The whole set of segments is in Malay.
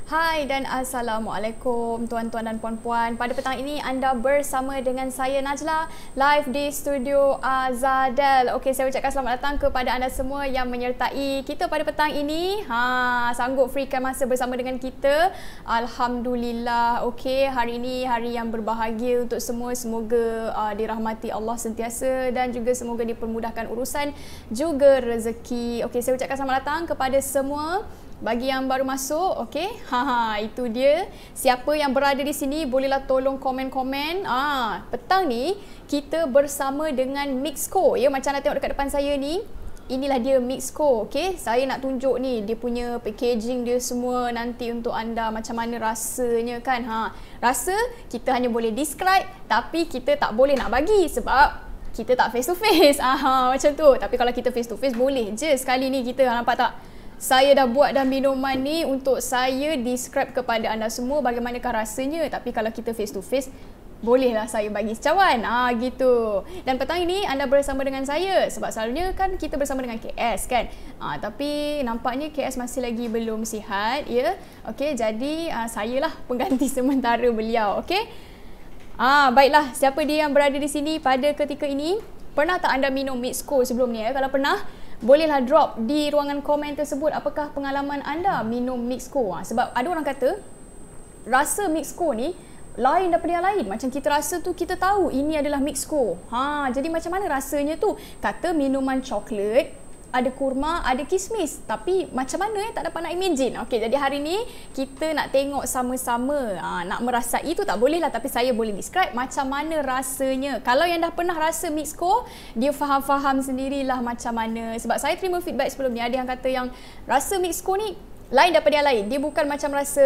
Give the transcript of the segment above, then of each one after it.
Hai dan Assalamualaikum tuan-tuan dan puan-puan. Pada petang ini anda bersama dengan saya Najla live di studio Azadel. Okey, saya ucapkan selamat datang kepada anda semua yang menyertai kita pada petang ini. Sanggup freekan masa bersama dengan kita. Alhamdulillah. Okey, hari ini hari yang berbahagia untuk semua. Semoga dirahmati Allah sentiasa dan juga semoga dipermudahkan urusan juga rezeki. Okey, saya ucapkan selamat datang kepada semua. Bagi yang baru masuk, okey. Itu dia. Siapa yang berada di sini bolehlah tolong komen-komen. Petang ni kita bersama dengan Mixco. Ya, macam anda tengok dekat depan saya ni. Inilah dia Mixco, okey. Saya nak tunjuk ni dia punya packaging dia semua nanti untuk anda macam mana rasanya kan. Rasa kita hanya boleh describe tapi kita tak boleh nak bagi sebab kita tak face to face. Macam tu. Tapi kalau kita face to face boleh je sekali ni kita. Nampak tak? Saya dah buat dah minuman ni untuk saya describe kepada anda semua bagaimanakah rasanya. Tapi kalau kita face to face, bolehlah saya bagi secawan. Gitu. Dan petang ini anda bersama dengan saya. Sebab selalunya kan kita bersama dengan KS kan. Tapi nampaknya KS masih lagi belum sihat. Ya. Okey, jadi saya lah pengganti sementara beliau. Okey. Baiklah, siapa dia yang berada di sini pada ketika ini? Pernah tak anda minum Mixco sebelum ni? Kalau pernah, bolehlah drop di ruangan komen tersebut apakah pengalaman anda minum Mixco. Sebab ada orang kata rasa Mixco ni lain daripada yang lain. Macam kita rasa tu kita tahu ini adalah Mixco. Jadi macam mana rasanya tu? Kata minuman coklat, ada kurma, ada kismis. Tapi macam mana tak dapat nak imagine. Okey, jadi hari ni kita nak tengok sama-sama. Nak merasai tu tak boleh lah, tapi saya boleh describe macam mana rasanya. Kalau yang dah pernah rasa Mixco, dia faham-faham sendirilah macam mana. Sebab saya terima feedback sebelum ni, ada yang kata yang rasa Mixco ni lain daripada yang lain. Dia bukan macam rasa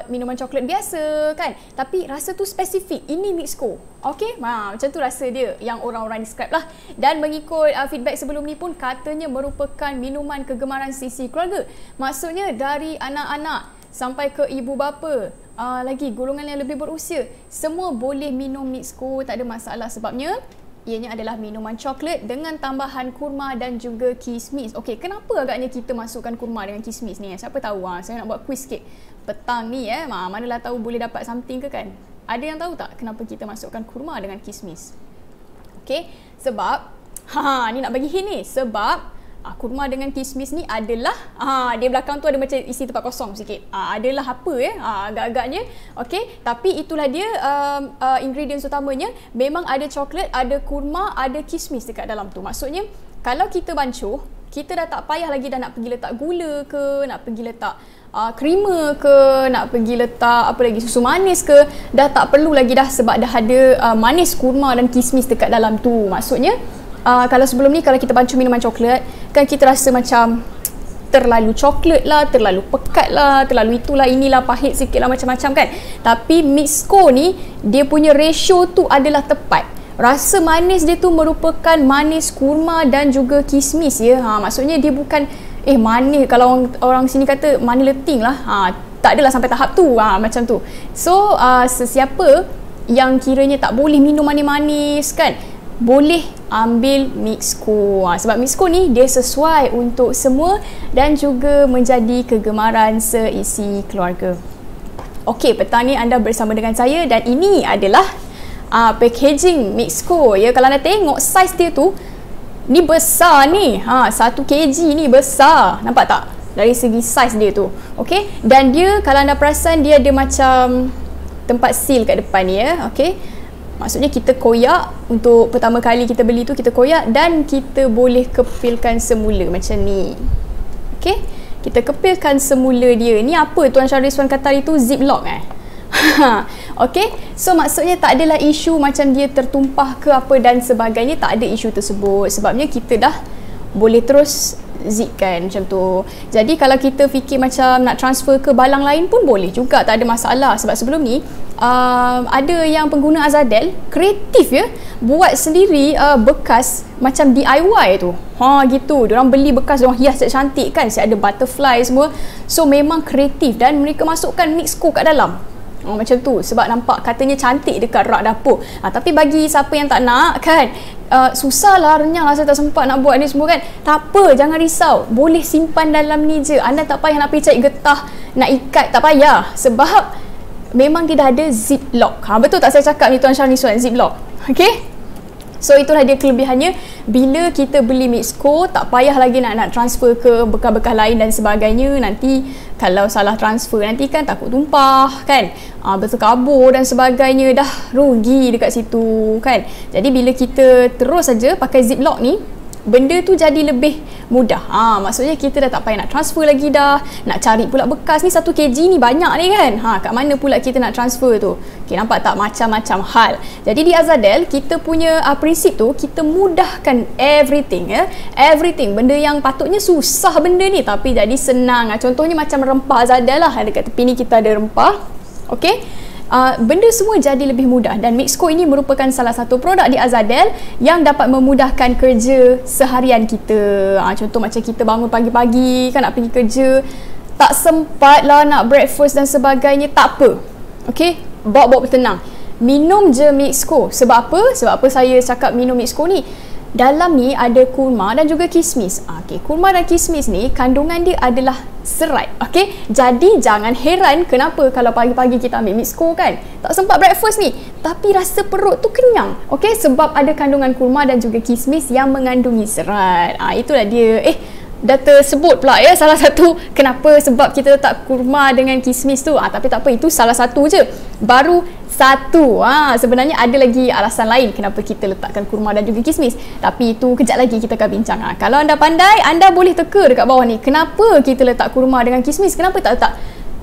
minuman coklat biasa kan. Tapi rasa tu spesifik. Ini Mixco. Okey? Macam tu rasa dia yang orang-orang describe lah. Dan mengikut feedback sebelum ni pun katanya merupakan minuman kegemaran sisi keluarga. Maksudnya dari anak-anak sampai ke ibu bapa. Lagi golongan yang lebih berusia. Semua boleh minum Mixco. Tak ada masalah sebabnya ianya adalah minuman coklat dengan tambahan kurma dan juga kismis. Okey, kenapa agaknya kita masukkan kurma dengan kismis ni? Siapa tahu? Saya nak buat quiz sikit. Petang ni manalah tahu boleh dapat something ke kan? Ada yang tahu tak kenapa kita masukkan kurma dengan kismis? Okey, sebab ni nak bagi hint ni. Sebab kurma dengan kismis ni adalah dia belakang tu ada macam isi tempat kosong sikit. Adalah apa agak-agaknya. Okey, tapi itulah dia ingredients utamanya. Memang ada coklat, ada kurma, ada kismis dekat dalam tu. Maksudnya kalau kita bancuh, kita dah tak payah lagi dah nak pergi letak gula ke, nak pergi letak creamer ke, nak pergi letak apa lagi, susu manis ke. Dah tak perlu lagi dah sebab dah ada manis kurma dan kismis dekat dalam tu. Maksudnya kalau sebelum ni kalau kita bancuh minuman coklat kan kita rasa macam terlalu coklat lah, terlalu pekat lah, terlalu itulah inilah, pahit sikit lah, macam-macam kan. Tapi Mixco ni dia punya ratio tu adalah tepat. Rasa manis dia tu merupakan manis kurma dan juga kismis ya. Maksudnya dia bukan manis, kalau orang sini kata manis leting lah. Tak adalah sampai tahap tu macam tu. So sesiapa yang kiranya tak boleh minum manis-manis kan, boleh ambil Mixco. Sebab Mixco ni dia sesuai untuk semua dan juga menjadi kegemaran seisi keluarga. Okey, petang ni anda bersama dengan saya dan ini adalah packaging Mixco ya. Kalau anda tengok saiz dia tu ni besar ni. 1 kg ni besar. Nampak tak? Dari segi saiz dia tu. Okey, dan dia kalau anda perasan dia ada macam tempat seal kat depan ni ya. Okey. Maksudnya kita koyak, untuk pertama kali kita beli tu kita koyak dan kita boleh kepilkan semula macam ni. Okey, kita kepilkan semula dia. Ni apa Tuan Syahrizwan kata itu? Ziplock Okey, so maksudnya tak adalah isu macam dia tertumpah ke apa dan sebagainya. Tak ada isu tersebut sebabnya kita dah boleh terus zipkan macam tu. Jadi kalau kita fikir macam nak transfer ke balang lain pun boleh juga, tak ada masalah. Sebab sebelum ni ada yang pengguna Azadel kreatif ya, buat sendiri bekas macam DIY tu. Gitu. Diorang beli bekas, diorang hias cantik kan, ada butterfly semua. So memang kreatif dan mereka masukkan Mixco kat dalam. Macam tu sebab nampak katanya cantik dekat rak dapur. Tapi bagi siapa yang tak nak kan, susah lah, renyah lah, saya tak sempat nak buat ni semua kan. Tak apa, jangan risau, boleh simpan dalam ni je. Anda tak payah nak pergi cari getah nak ikat tak payah sebab memang dia dah ada zip lock. Betul tak saya cakap ni Tuan Syahriswan, zip lock? Okay? So itulah dia kelebihannya. Bila kita beli Mixco, tak payah lagi nak transfer ke bekas-bekas lain dan sebagainya. Nanti kalau salah transfer, nanti kan takut tumpah kan, berterkabur dan sebagainya, dah rugi dekat situ kan. Jadi bila kita terus saja pakai zip lock ni, benda tu jadi lebih mudah. Maksudnya kita dah tak payah nak transfer lagi dah. Nak cari pula bekas ni 1 kg ni banyak ni kan. Kat mana pula kita nak transfer tu? Okay, nampak tak? Macam-macam hal. Jadi di Azadel, kita punya prinsip tu, kita mudahkan everything ya. Everything. Benda yang patutnya susah benda ni, tapi jadi senang. Contohnya macam rempah Azadel lah. Dekat tepi ni kita ada rempah. Okay? Benda semua jadi lebih mudah dan Mixco ini merupakan salah satu produk di Azadel yang dapat memudahkan kerja seharian kita. Contoh macam kita bangun pagi-pagi kan nak pergi kerja, tak sempat lah nak breakfast dan sebagainya, tak apa. Okay, bawa bertenang, minum je Mixco. Sebab apa? Sebab apa saya cakap minum Mixco ni? Dalam ni ada kurma dan juga kismis. Okay, kurma dan kismis ni kandungan dia adalah serat. Okay, jadi jangan heran kenapa kalau pagi-pagi kita ambil Mixco kan, tak sempat breakfast ni, tapi rasa perut tu kenyang. Okay, sebab ada kandungan kurma dan juga kismis yang mengandungi serat. Itulah dia. Dah tersebut pula ya salah satu kenapa sebab kita letak kurma dengan kismis tu. Tapi tak apa, itu salah satu je. Baru satu. Sebenarnya ada lagi alasan lain kenapa kita letakkan kurma dan juga kismis. Tapi itu kejap lagi kita akan bincang. Kalau anda pandai, anda boleh teka dekat bawah ni. Kenapa kita letak kurma dengan kismis? Kenapa tak letak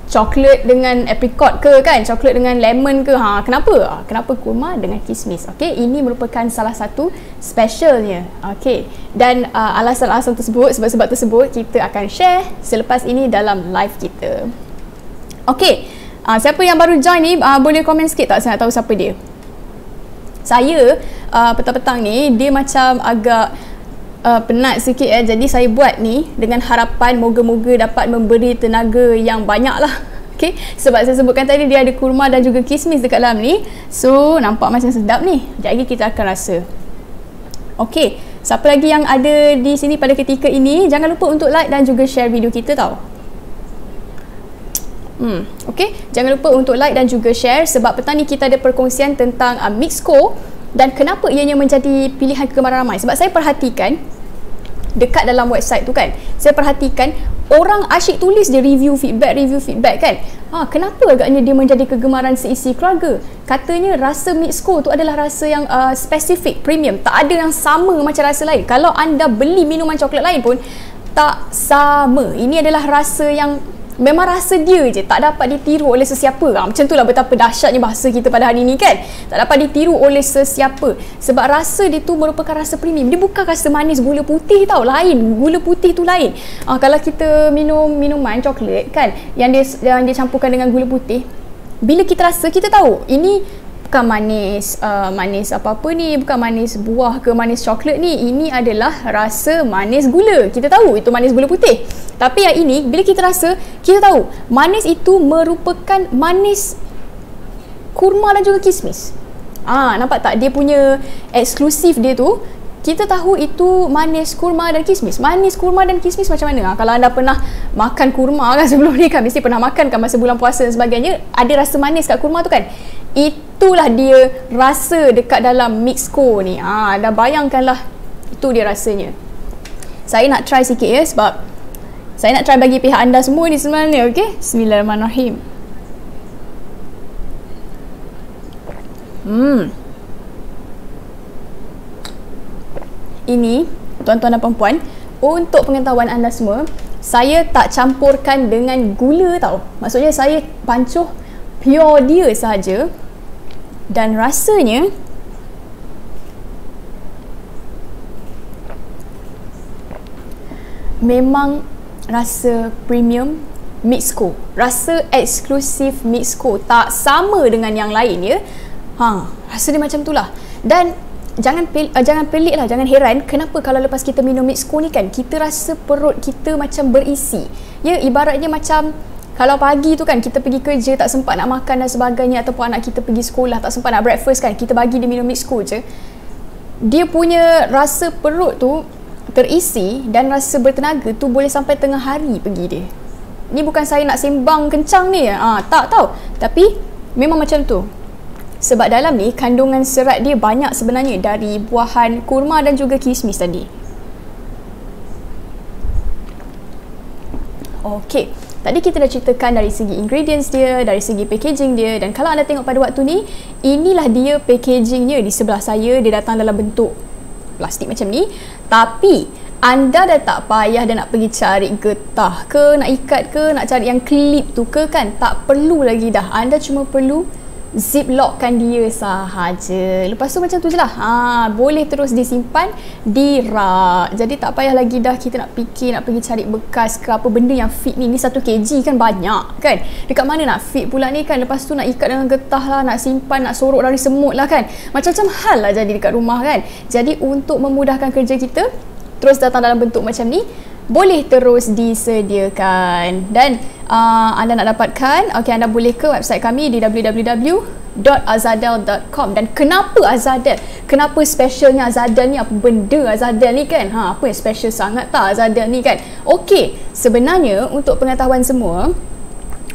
coklat dengan apricot ke kan? Coklat dengan lemon ke? Kenapa? Kenapa kurma dengan kismis? Okey, ini merupakan salah satu specialnya. Okey. Dan alasan-alasan tersebut, sebab-sebab tersebut kita akan share selepas ini dalam live kita. Okey. Siapa yang baru join ni boleh komen sikit tak? Saya nak tahu siapa dia. Saya petang-petang ni dia macam agak penat sikit jadi saya buat ni dengan harapan moga-moga dapat memberi tenaga yang banyak lah. Okay? Sebab saya sebutkan tadi dia ada kurma dan juga kismis dekat dalam ni. So nampak macam sedap ni. Sekejap lagi kita akan rasa. Okay, siapa lagi yang ada di sini pada ketika ini, jangan lupa untuk like dan juga share video kita tau. Okay, jangan lupa untuk like dan juga share sebab petang ni kita ada perkongsian tentang Mixco dan kenapa ianya menjadi pilihan kegemaran ramai. Sebab saya perhatikan dekat dalam website tu kan, saya perhatikan orang asyik tulis je review feedback kan. Kenapa agaknya dia menjadi kegemaran seisi keluarga? Katanya rasa Mixco tu adalah rasa yang spesifik, premium, tak ada yang sama macam rasa lain. Kalau anda beli minuman coklat lain pun tak sama. Ini adalah rasa yang memang rasa dia je, tak dapat ditiru oleh sesiapa. Macam itulah betapa dahsyatnya bahasa kita pada hari ni kan. Tak dapat ditiru oleh sesiapa. Sebab rasa dia tu merupakan rasa premium. Dia bukan rasa manis gula putih tau, lain. Gula putih tu lain. Kalau kita minum minuman coklat kan, yang dia campurkan dengan gula putih, bila kita rasa, kita tahu ini bukan manis apa-apa ni, bukan manis buah ke manis coklat ni, ini adalah rasa manis gula. Kita tahu itu manis gula putih. Tapi yang ini bila kita rasa, kita tahu manis itu merupakan manis kurma dan juga kismis. Nampak tak dia punya eksklusif dia tu? Kita tahu itu manis kurma dan kismis. Manis kurma dan kismis macam mana? Kalau anda pernah makan kurma kan sebelum ni kan, mesti pernah makan kan masa bulan puasa dan sebagainya, ada rasa manis kat kurma tu kan. Itulah dia rasa dekat dalam Mixco ni. Dah bayangkanlah, itu dia rasanya. Saya nak try sikit ya, sebab saya nak try bagi pihak anda semua ni sebenarnya. Okay, Bismillahirrahmanirrahim. Ini tuan-tuan dan puan-puan, untuk pengetahuan anda semua, saya tak campurkan dengan gula tau. Maksudnya saya pancuh pure dia saja. Dan rasanya memang rasa premium Mixco, rasa eksklusif Mixco, tak sama dengan yang lain ya. Rasa dia macam itulah. Dan jangan pelik lah, jangan heran kenapa kalau lepas kita minum Mixco ni kan, kita rasa perut kita macam berisi. Ya, ibaratnya macam kalau pagi tu kan kita pergi kerja tak sempat nak makan dan sebagainya, ataupun anak kita pergi sekolah tak sempat nak breakfast kan, kita bagi dia minum Mixco je, dia punya rasa perut tu terisi dan rasa bertenaga tu boleh sampai tengah hari pergi dia. Ni bukan saya nak sembang kencang ni. Tak tahu. Tapi memang macam tu. Sebab dalam ni kandungan serat dia banyak sebenarnya dari buahan kurma dan juga kismis tadi. Okey, tadi kita dah ceritakan dari segi ingredients dia, dari segi packaging dia, dan kalau anda tengok pada waktu ni, inilah dia packagingnya di sebelah saya. Dia datang dalam bentuk plastik macam ni. Tapi anda dah tak payah dah nak pergi cari getah ke, nak ikat ke, nak cari yang klip tu ke kan. Tak perlu lagi dah. Anda cuma perlu ziplockkan dia sahaja. Lepas tu macam tu je lah. Boleh terus disimpan di rak. Jadi tak payah lagi dah kita nak fikir nak pergi cari bekas ke apa benda yang fit ni. Ni 1 kg kan banyak kan. Dekat mana nak fit pula ni kan. Lepas tu nak ikat dengan getah lah, nak simpan, nak sorok dari semut lah kan. Macam-macam hal lah jadi dekat rumah kan. Jadi untuk memudahkan kerja kita, terus datang dalam bentuk macam ni, boleh terus disediakan. Dan anda nak dapatkan, anda boleh ke website kami di www.azadel.com. Dan kenapa Azadel? Kenapa specialnya Azadel ni? Apa benda Azadel ni kan? Apa yang special sangat tak Azadel ni kan? Okey, sebenarnya untuk pengetahuan semua,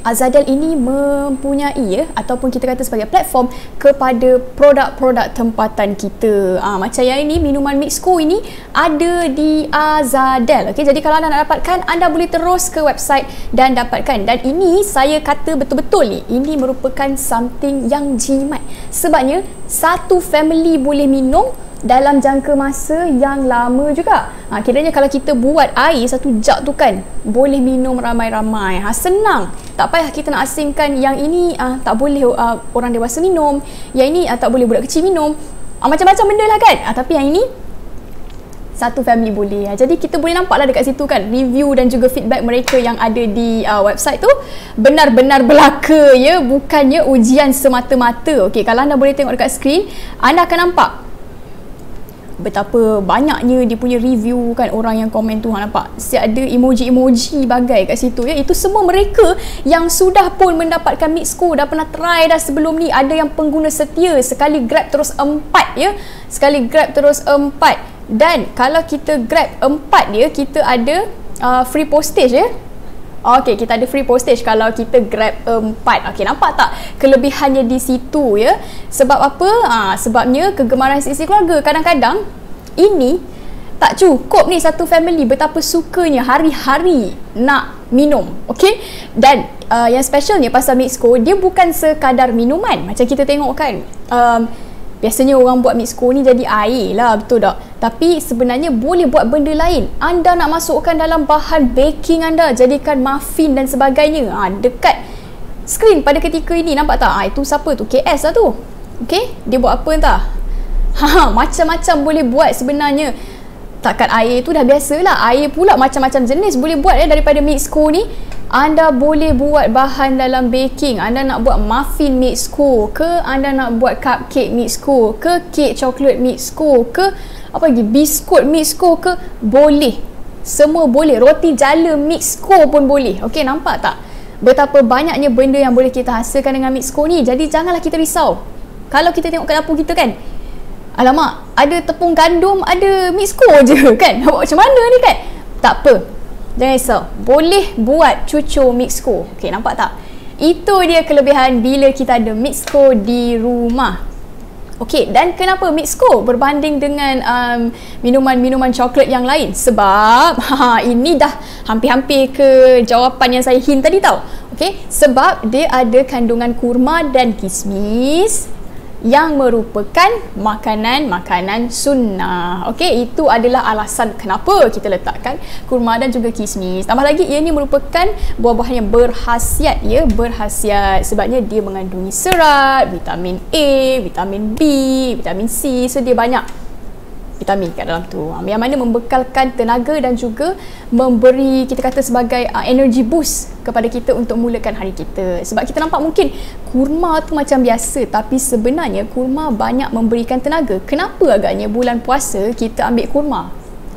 Azadel ini mempunyai ataupun kita kata sebagai platform kepada produk-produk tempatan kita. Macam yang ini, minuman Mixco ini ada di Azadel. Okey, jadi kalau anda nak dapatkan, anda boleh terus ke website dan dapatkan. Dan ini saya kata betul-betul ni, ini merupakan something yang jimat. Sebabnya satu family boleh minum dalam jangka masa yang lama juga. Kiranya kalau kita buat air 1 jug tu kan, boleh minum ramai-ramai. Senang. Tak payah kita nak asingkan yang ini tak boleh orang dewasa minum, yang ini tak boleh budak kecil minum. Macam-macam benda lah kan. Tapi yang ini satu family boleh. Jadi kita boleh nampak lah dekat situ kan, review dan juga feedback mereka yang ada di website tu benar-benar belaka ya, bukannya ujian semata-mata. Okey, kalau anda boleh tengok dekat skrin, anda akan nampak betapa banyaknya dia punya review kan, orang yang komen tu. Nampak siap ada emoji-emoji bagai kat situ ya. Itu semua mereka yang sudah pun mendapatkan Mixco, dah pernah try dah sebelum ni. Ada yang pengguna setia, sekali grab terus 4 ya. Sekali grab terus 4. Dan kalau kita grab 4 dia, kita ada free postage ya. Okey, kita ada free postage kalau kita grab 4. Okey, nampak tak kelebihannya di situ ya? Sebab apa? Sebabnya kegemaran sisi keluarga. Kadang-kadang ini tak cukup ni satu family betapa sukanya hari-hari nak minum. Okey? Dan yang specialnya pasal Mixco, dia bukan sekadar minuman. Macam kita tengok kan, biasanya orang buat Mixco ni jadi air lah, betul tak? Tapi sebenarnya boleh buat benda lain. Anda nak masukkan dalam bahan baking anda, jadikan muffin dan sebagainya. Dekat skrin pada ketika ini, nampak tak? Itu siapa tu? KS lah tu. Okay? Dia buat apa entah? Macam-macam boleh buat sebenarnya. Takat air tu dah biasa lah. Air pula macam-macam jenis boleh buat daripada Mixco ni. Anda boleh buat bahan dalam baking. Anda nak buat muffin Mixco ke, anda nak buat cupcake Mixco ke, kek coklat Mixco ke, apa lagi, biskut Mixco ke, boleh. Semua boleh. Roti jala Mixco pun boleh. Okey, nampak tak? Betapa banyaknya benda yang boleh kita hasilkan dengan Mixco ni. Jadi janganlah kita risau. Kalau kita tengok ke dapur kita kan, alamak, ada tepung gandum, ada Mixco je kan. Nak buat macam mana ni kan? Tak apa. Jangan risau. Boleh buat cucur Mixco. Okey, nampak tak? Itu dia kelebihan bila kita ada Mixco di rumah. Okey, dan kenapa Mixco berbanding dengan minuman-minuman coklat yang lain? Sebab ini dah hampir-hampir ke jawapan yang saya hint tadi tau. Okey, sebab dia ada kandungan kurma dan kismis yang merupakan makanan-makanan sunnah. Okey, itu adalah alasan kenapa kita letakkan kurma dan juga kismis. Tambah lagi, ia ni merupakan buah-buahan yang berkhasiat ya, berkhasiat sebabnya dia mengandungi serat, vitamin A, vitamin B, vitamin C. So dia banyak vitamin kat dalam tu, yang mana membekalkan tenaga dan juga memberi, kita kata sebagai energy boost kepada kita untuk mulakan hari kita. Sebab kita nampak mungkin kurma tu macam biasa, tapi sebenarnya kurma banyak memberikan tenaga. Kenapa agaknya bulan puasa kita ambil kurma?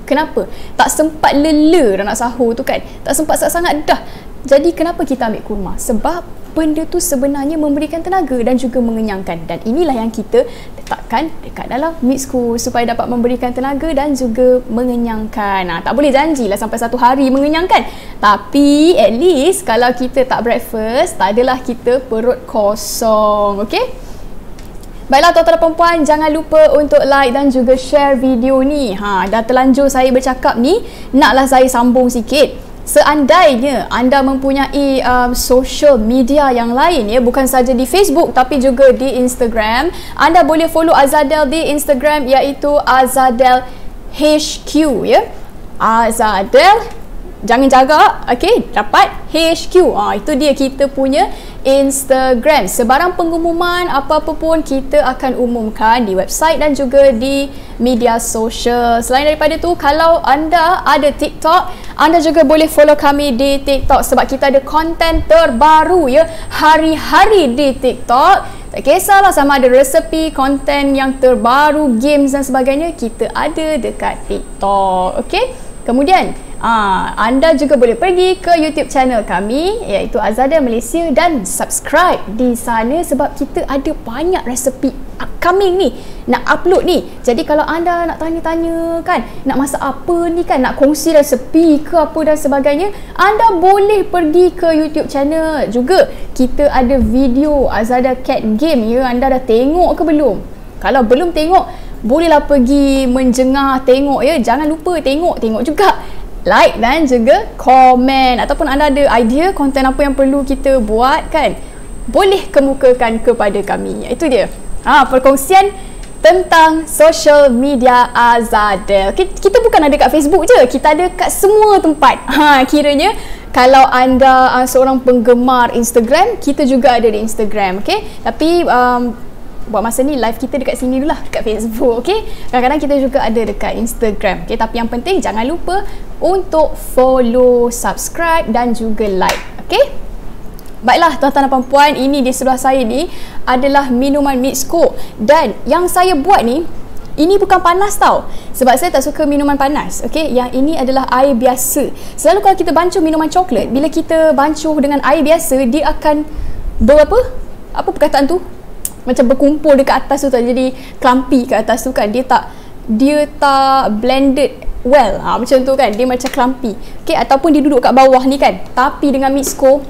Kenapa? Tak sempat lela dah nak sahur tu kan, tak sempat sangat dah. Jadi kenapa kita ambil kurma? Sebab benda tu sebenarnya memberikan tenaga dan juga mengenyangkan. Dan inilah yang kita letakkan dekat dalam Mixco supaya dapat memberikan tenaga dan juga mengenyangkan. Tak boleh janjilah sampai satu hari mengenyangkan, tapi at least kalau kita tak breakfast, tak adalah kita perut kosong. Okay? Baiklah tuan-tuan dan perempuan, jangan lupa untuk like dan juga share video ni. Dah terlanjur saya bercakap ni, naklah saya sambung sikit. Seandainya anda mempunyai social media yang lain, ya, bukan saja di Facebook tapi juga di Instagram, anda boleh follow Azadel di Instagram, iaitu Azadel HQ, ya. Azadel, jangan jaga, okey, dapat HQ. Itu dia kita punya Instagram. Sebarang pengumuman apa-apa pun kita akan umumkan di website dan juga di media sosial. Selain daripada tu, kalau anda ada TikTok, anda juga boleh follow kami di TikTok sebab kita ada konten terbaru, ya, hari-hari di TikTok. Tak kisahlah sama ada resepi, konten yang terbaru, games dan sebagainya, kita ada dekat TikTok. Okey? Kemudian anda juga boleh pergi ke YouTube channel kami, iaitu Azadel Malaysia, dan subscribe di sana sebab kita ada banyak resepi upcoming ni, nak upload ni. Jadi kalau anda nak tanya-tanya kan, nak masak apa ni kan, nak kongsi resepi ke apa dan sebagainya, anda boleh pergi ke YouTube channel. Juga kita ada video Azadel Cat Game, ya. Anda dah tengok ke belum? Kalau belum tengok, bolehlah pergi menjengah tengok, ya. Jangan lupa tengok juga, like dan juga komen, ataupun anda ada idea konten apa yang perlu kita buat kan, boleh kemukakan kepada kami. Itu dia perkongsian tentang social media Azadel. Kita bukan ada kat Facebook je, kita ada kat semua tempat. Kiranya kalau anda seorang penggemar Instagram, kita juga ada di Instagram. Okay? Tapi buat masa ni live kita dekat sini dulu lah, dekat Facebook. Okay? Kadang-kadang kita juga ada dekat Instagram. Okay? Tapi yang penting jangan lupa untuk follow, subscribe dan juga like. Okay? Baiklah tuan-tuan dan perempuan, ini di sebelah saya ni adalah minuman Mixco. Dan yang saya buat ni, ini bukan panas tau, sebab saya tak suka minuman panas. Okay? Yang ini adalah air biasa. Selalu kalau kita bancuh minuman coklat, bila kita bancuh dengan air biasa, dia akan apa perkataan tu? Macam berkumpul dekat atas tu, tak jadi clumpy kat atas tu kan. Dia tak blended well, macam tu kan. Dia macam clumpy. Okay, ataupun dia duduk kat bawah ni kan. Tapi dengan Mixco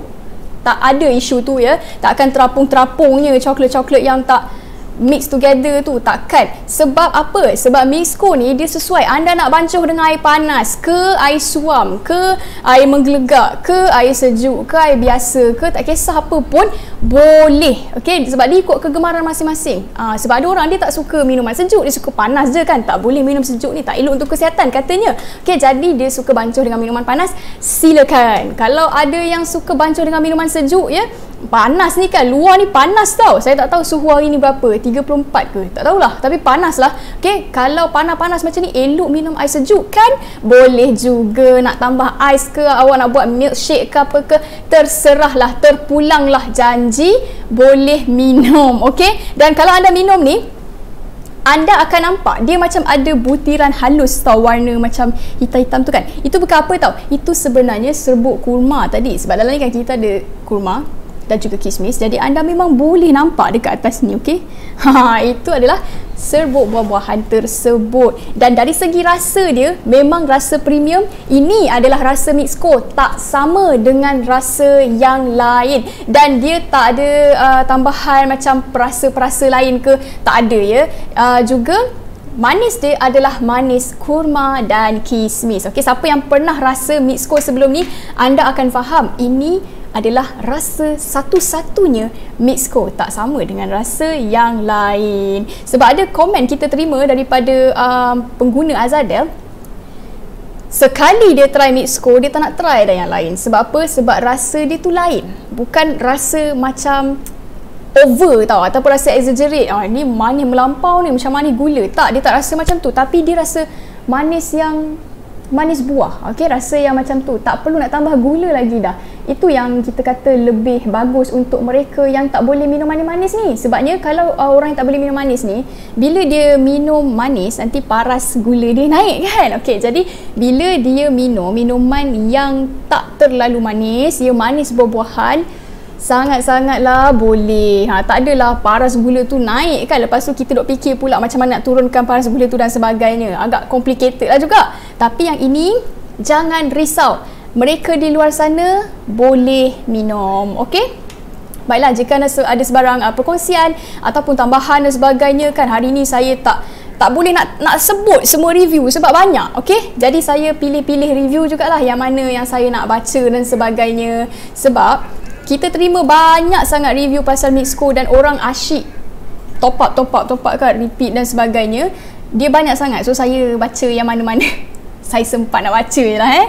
tak ada isu tu, ya. Tak akan terapung-terapungnya coklat-coklat yang tak mix together tu, takkan. Sebab apa? Sebab Mixco ni dia sesuai. Anda nak bancuh dengan air panas ke, air suam ke, air menggelegak ke, air sejuk ke, air biasa ke, tak kisah apa pun boleh. Okey, sebab dia ikut kegemaran masing-masing. Sebab ada orang dia tak suka minuman sejuk, dia suka panas je kan. Tak boleh minum sejuk ni, tak elok untuk kesihatan katanya. Okey, jadi dia suka bancuh dengan minuman panas, silakan. Kalau ada yang suka bancuh dengan minuman sejuk, ya, panas ni kan, luar ni panas tau. Saya tak tahu suhu hari ni berapa, 34 ke, tak tahulah, tapi panas lah. Okay, kalau panas-panas macam ni, elok minum air sejuk kan. Boleh juga nak tambah ais ke, awak nak buat milkshake ke apa ke, terserahlah, terpulanglah, janji boleh minum. Okay, dan kalau anda minum ni, anda akan nampak dia macam ada butiran halus tau, warna macam hitam-hitam tu kan. Itu bukan apa tau, itu sebenarnya serbuk kurma tadi. Sebab dalam ni kan kita ada kurma dan juga kismis, jadi anda memang boleh nampak dekat atas ni. Okey, itu adalah serbuk buah-buahan tersebut. Dan dari segi rasa dia, memang rasa premium. Ini adalah rasa Mixco, tak sama dengan rasa yang lain. Dan dia tak ada tambahan macam perasa-perasa lain ke, tak ada, ya. Juga manis dia adalah manis kurma dan kismis. Okey, siapa yang pernah rasa Mixco sebelum ni, anda akan faham ini adalah rasa satu-satunya Mixco, tak sama dengan rasa yang lain. Sebab ada komen kita terima daripada pengguna Azadel, sekali dia try Mixco, dia tak nak try dah yang lain. Sebab apa? Sebab rasa dia tu lain, bukan rasa macam over tau, ataupun rasa exaggerate. Ni manis melampau ni, macam manis gula. Tak, dia tak rasa macam tu. Tapi dia rasa manis yang manis buah. Okey, rasa yang macam tu, tak perlu nak tambah gula lagi dah. Itu yang kita kata lebih bagus untuk mereka yang tak boleh minum manis-manis ni. Sebabnya kalau orang yang tak boleh minum manis ni, bila dia minum manis, nanti paras gula dia naik kan. Okey, jadi bila dia minum minuman yang tak terlalu manis, dia manis buah-buahan, Sangat-sangatlah boleh. Tak adalah paras gula tu naik kan, lepas tu kita duk fikir pula macam mana nak turunkan paras gula tu dan sebagainya. Agak complicated lah juga. Tapi yang ini, jangan risau. Mereka di luar sana boleh minum. Okey? Baiklah, jika ada sebarang perkongsian ataupun tambahan dan sebagainya kan, hari ni saya tak boleh nak sebut semua review sebab banyak, okey? Jadi saya pilih-pilih review jugalah yang mana yang saya nak baca dan sebagainya. Sebab kita terima banyak sangat review pasal Mixco dan orang asyik top up kan, repeat dan sebagainya. Dia banyak sangat, so saya baca yang mana-mana saya sempat nak baca je lah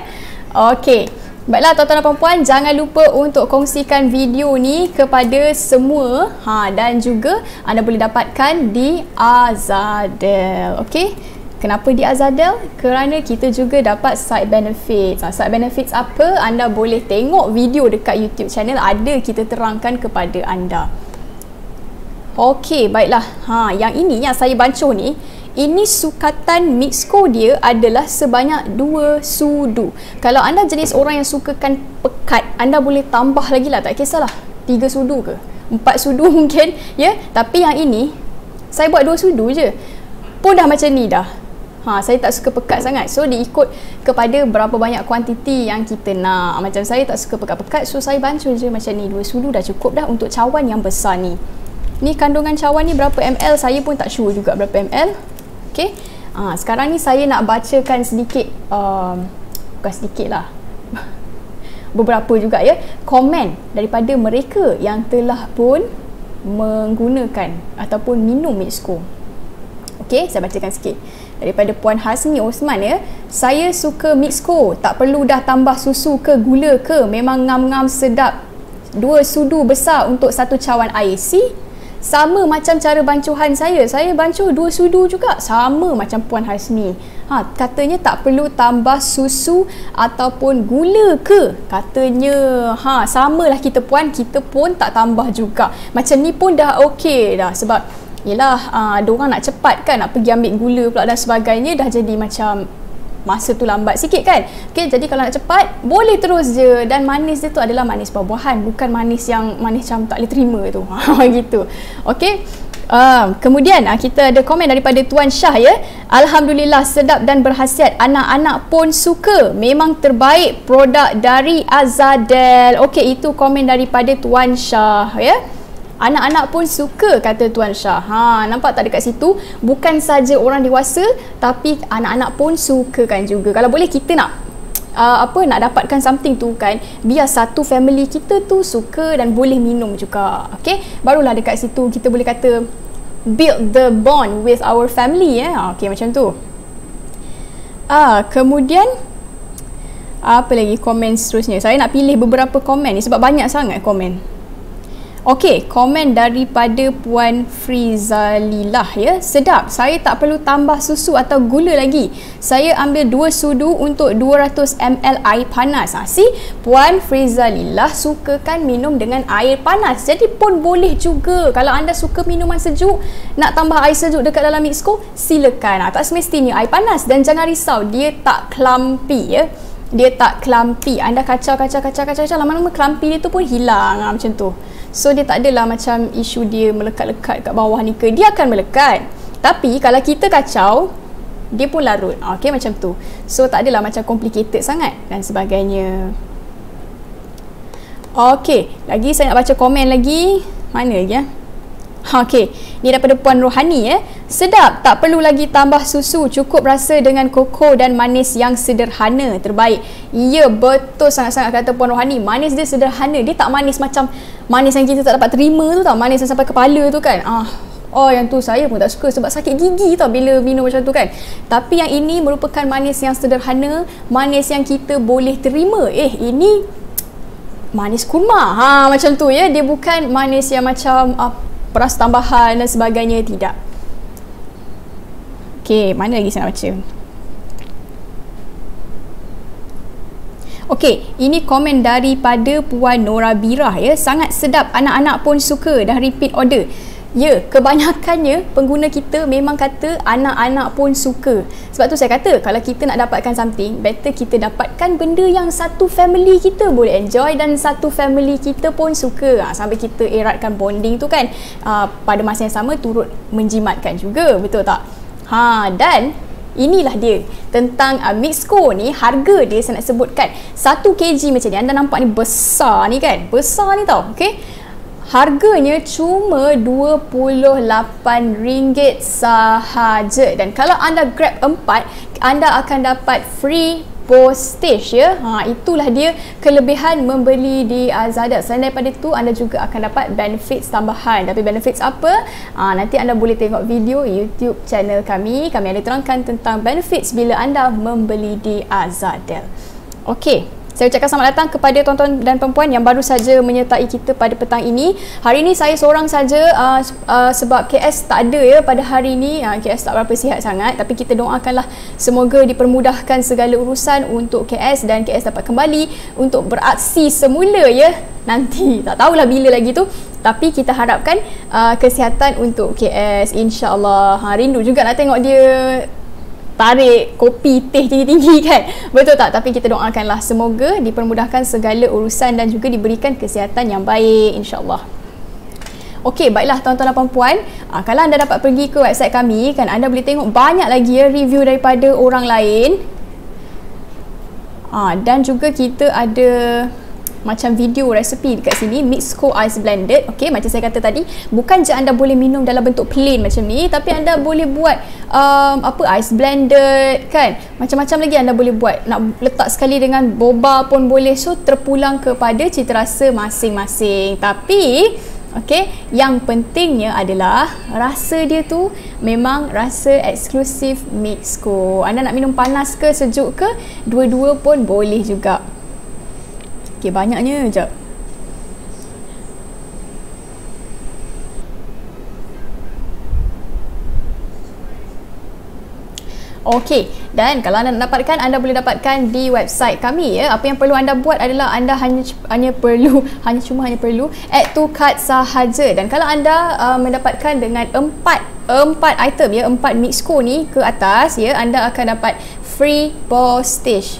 okey. Baiklah tuan-tuan dan puan-puan, jangan lupa untuk kongsikan video ni kepada semua dan juga anda boleh dapatkan di Azadel. Okey? Kenapa di Azadel? Kerana kita juga dapat side benefits. Side benefits apa? Anda boleh tengok video dekat YouTube channel, ada kita terangkan kepada anda. Okey, baiklah. Yang ini yang saya bancuh ni, ini sukatan Mixco dia adalah sebanyak 2 sudu. Kalau anda jenis orang yang sukakan pekat, anda boleh tambah lagi lah, tak kisahlah 3 sudu ke 4 sudu mungkin ya. Tapi yang ini saya buat 2 sudu je pun dah macam ni dah. Saya tak suka pekat sangat, so diikut kepada berapa banyak kuantiti yang kita nak. Macam saya tak suka pekat-pekat, so saya bancuh je macam ni. 2 sudu dah cukup dah untuk cawan yang besar ni. Ni kandungan cawan ni berapa ml, saya pun tak sure juga berapa ml. Okay. Sekarang ni saya nak bacakan sedikit, bukan sedikit lah, beberapa juga ya, komen daripada mereka yang telah pun menggunakan ataupun minum Mixco. Okay, saya bacakan sikit. Daripada Puan Hasni Osman ya. Saya suka Mixco, tak perlu dah tambah susu ke gula ke, memang ngam-ngam sedap. 2 sudu besar untuk 1 cawan air. Sama macam cara bancuhan saya bancuh 2 sudu juga, sama macam Puan Hasni. Katanya tak perlu tambah susu ataupun gula ke, katanya. Samalah kita puan, kita pun tak tambah juga. Macam ni pun dah okey dah, sebab yelah diorang nak cepat kan, nak pergi ambil gula pula dan sebagainya, dah jadi macam masa tu lambat sikit kan. Okay, jadi kalau nak cepat boleh terus je. Dan manis dia tu adalah manis buah-buahan, bukan manis yang manis macam tak boleh terima tu. Gitu. Okay. Kemudian kita ada komen daripada Tuan Syah ya. Alhamdulillah sedap dan berkhasiat, anak-anak pun suka, memang terbaik produk dari Azadel. Okay, itu komen daripada Tuan Syah ya. Anak-anak pun suka, kata Tuan Syah. Nampak tak dekat situ? Bukan saja orang dewasa, tapi anak-anak pun suka kan juga. Kalau boleh kita nak nak dapatkan something tu kan, biar satu family kita tu suka dan boleh minum juga. Okay, barulah dekat situ kita boleh kata build the bond with our family Okay, macam tu. Kemudian apa lagi komen seterusnya? Saya nak pilih beberapa komen ni sebab banyak sangat komen. Okey, komen daripada Puan Frizalilah ya. Sedap, saya tak perlu tambah susu atau gula lagi. Saya ambil 2 sudu untuk 200 ml air panas. Puan Frizalilah sukakan minum dengan air panas. Jadi pun boleh juga. Kalau anda suka minuman sejuk, nak tambah air sejuk dekat dalam Mixco, silakan. Tak semestinya air panas. Dan jangan risau, dia tak clumpy ya. Dia tak clumpy. Anda kacau lama-lama clumpy dia tu pun hilang macam tu. So dia tak adalah macam isu dia melekat-lekat kat bawah ni ke. Dia akan melekat, tapi kalau kita kacau, dia pun larut. Okay, macam tu. So tak adalah macam complicated sangat dan sebagainya. Okay, lagi saya nak baca komen lagi. Mana lagi Okey, ni daripada Puan Rohani ya. Sedap, tak perlu lagi tambah susu, cukup rasa dengan koko dan manis yang sederhana, terbaik. Ya, betul sangat-sangat kata Puan Rohani. Manis dia sederhana, dia tak manis macam manis yang kita tak dapat terima tu tau, manis yang sampai kepala tu kan. Yang tu saya pun tak suka sebab sakit gigi tau bila minum macam tu kan. Tapi yang ini merupakan manis yang sederhana, manis yang kita boleh terima. Ini manis kurma. Macam tu ya, dia bukan manis yang macam peras tambahan dan sebagainya, tidak. Okey, mana lagi saya nak baca? Okey, ini komen daripada Puan Nora Birah ya. Sangat sedap, anak-anak pun suka, dah repeat order. Ya, kebanyakannya pengguna kita memang kata anak-anak pun suka. Sebab tu saya kata kalau kita nak dapatkan something, better kita dapatkan benda yang satu family kita boleh enjoy dan satu family kita pun suka. Sampai kita eratkan bonding tu kan, pada masa yang sama turut menjimatkan juga, betul tak? Dan inilah dia tentang Mixco ni. Harga dia saya nak sebutkan 1 kg macam ni. Anda nampak ni besar ni kan? Besar ni tau. Okay, harganya cuma RM28 sahaja. Dan kalau anda grab 4, anda akan dapat free postage ya. Itulah dia kelebihan membeli di Zadel. Selain daripada itu, anda juga akan dapat benefits tambahan. Tapi benefits apa? Nanti anda boleh tengok video YouTube channel kami. Kami ada terangkan tentang benefits bila anda membeli di Zadel. Okey, saya ucapkan selamat datang kepada tuan-tuan dan perempuan yang baru saja menyertai kita pada petang ini. Hari ini saya seorang saja sebab KS tak ada ya pada hari ini. KS tak berapa sihat sangat, tapi kita doakanlah semoga dipermudahkan segala urusan untuk KS dan KS dapat kembali untuk beraksi semula ya. Nanti tak tahulah bila lagi tu, tapi kita harapkan kesihatan untuk KS, insya-Allah. Rindu juga nak tengok dia tarik kopi teh tinggi-tinggi kan, betul tak? Tapi kita doakanlah semoga dipermudahkan segala urusan dan juga diberikan kesihatan yang baik, insya-Allah. Okey, baiklah tuan-tuan dan puan-puan, kalau anda dapat pergi ke website kami kan, anda boleh tengok banyak lagi ya review daripada orang lain. Dan juga kita ada macam video resepi dekat sini, Mixco Ice Blended. Okey, macam saya kata tadi, bukan je anda boleh minum dalam bentuk plain macam ni, tapi anda boleh buat ice blended kan. Macam-macam lagi anda boleh buat. Nak letak sekali dengan boba pun boleh. So terpulang kepada cita rasa masing-masing. Tapi okey, yang pentingnya adalah rasa dia tu memang rasa eksklusif Mixco. Anda nak minum panas ke sejuk ke, dua-dua pun boleh juga. Okey, banyaknya jap. Okey, dan kalau anda nak dapatkan, anda boleh dapatkan di website kami ya. Apa yang perlu anda buat adalah anda hanya perlu add to cart sahaja. Dan kalau anda mendapatkan dengan 4 item ya, 4 Mixco ni ke atas ya, anda akan dapat free postage.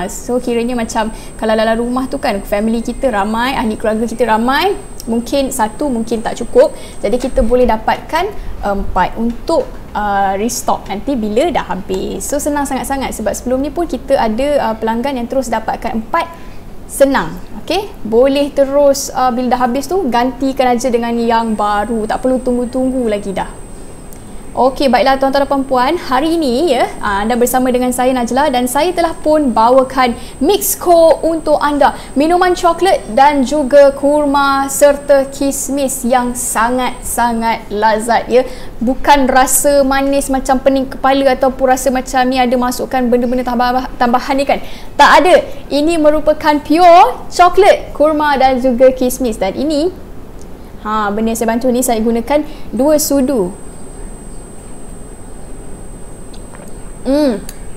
So kiranya macam kalau dalam rumah tu kan, family kita ramai, ahli keluarga kita ramai, mungkin satu mungkin tak cukup, jadi kita boleh dapatkan 4 untuk restock nanti bila dah habis. So senang sangat-sangat, sebab sebelum ni pun kita ada pelanggan yang terus dapatkan 4. Senang. Okey, boleh terus bila dah habis tu gantikan aja dengan yang baru, tak perlu tunggu-tunggu lagi dah. Okey, baiklah tuan-tuan dan puan-puan, hari ini ya anda bersama dengan saya Najla, dan saya telah pun bawakan Mixco untuk anda. Minuman coklat dan juga kurma serta kismis yang sangat-sangat lazat ya. Bukan rasa manis macam pening kepala ataupun rasa macam ni ada masukkan benda-benda tambahan ni kan. Tak ada. Ini merupakan pure coklat, kurma dan juga kismis. Dan ini benda yang saya bantu ni, saya gunakan 2 sudu.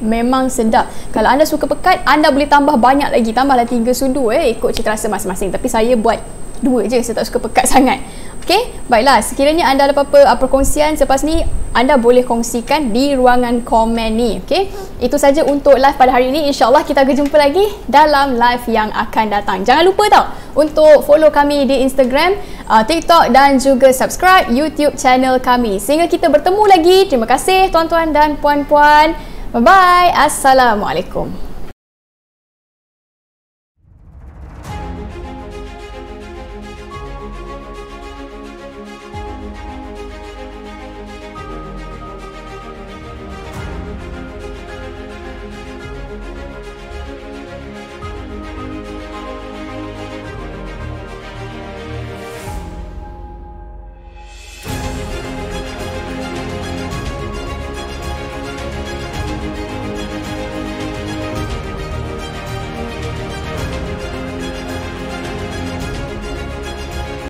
Memang sedap. Kalau anda suka pekat, anda boleh tambah banyak lagi. Tambahlah 3 sudu ikut cita rasa masing-masing. Tapi saya buat 2 je, saya tak suka pekat sangat. Okey, baiklah, sekiranya anda ada apa-apa perkongsian selepas ni, anda boleh kongsikan di ruangan komen ni. Okey, itu saja untuk live pada hari ini. InsyaAllah kita akan jumpa lagi dalam live yang akan datang. Jangan lupa tau untuk follow kami di Instagram, TikTok dan juga subscribe YouTube channel kami. Sehingga kita bertemu lagi. Terima kasih tuan-tuan dan puan-puan. Bye-bye. Assalamualaikum.